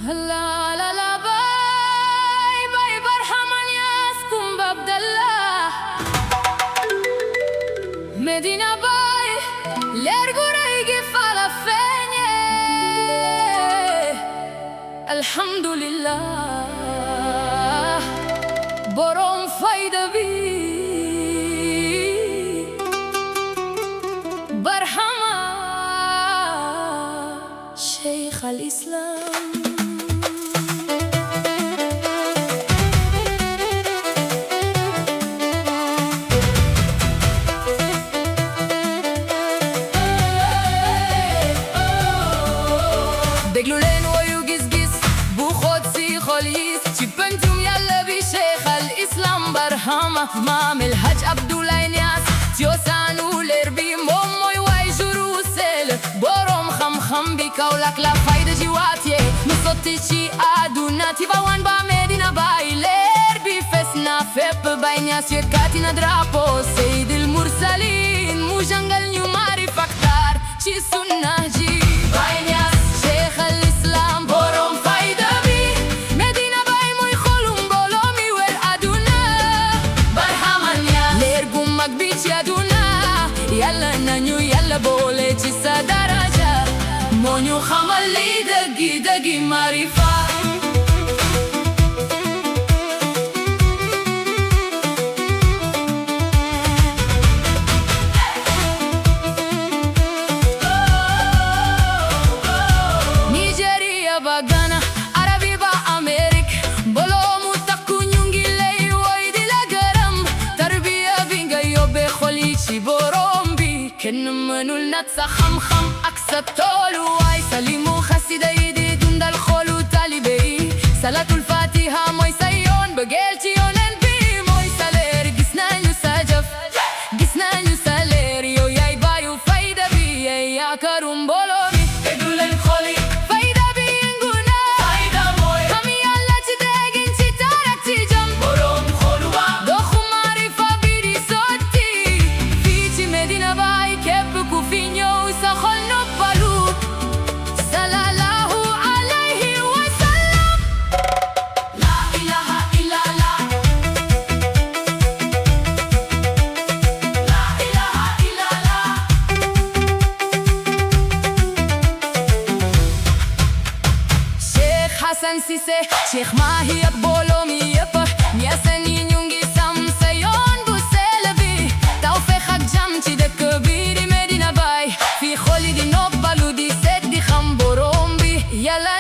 هلا لا لا باي باي برحمن ياسكم بابدالله مدينة باي لرغوريجي فالافيني الحمد لله بروم فايدة بي برحمة شيخ الإسلام دقلولين ويوغيز جيس بوخود سي خوليس تشيبنتم يلا بشيخ الإسلام برهامة مام الحج عبدالله نياس تيوسانو لربي موموي واي جروسل بروم خم بكولك لا فايدة جواتي نصوتي أدونا تيباوان با مدينة باي لربي فسنا فيب باي نياس يكاتينا درابو سيد المرسلين مو جنجل نيو ماري فاكتار تشي سنة جي باي نياس شيخ الإسلام بروم فايدة بي مدينة باي موي خلوم بولومي وير أدونا برهمان يا ليرقوم مقبيش يدونا يلا نانيو يلا بولي جيسا درجة مونيو خمالي دقي معرفة Bagana, Arabi ba Amerik Bolomu taku nyungi lei waidi la garam Tarbiya binga yobe kholichi borombi Ken manul natsa kham aksab tolu Ay salimu khasida yidi dundal kholu talibei Salatul Fatiha moy sayon bagelchi yonen bi Moy saler gisnanyu sajaf Gisnanyu saler yo yay bayu fayda bi Ya karum bolomi Egulen kholi Hassan Sise, Sheikh Mahiyat Bolomi Yepa Niasani Nyungi Sam Sayon Buselebi Tawfiq Jam Chide Kabiri Medina Bay Fi Kholi di Nobbalu di Set di Khamborombi Yala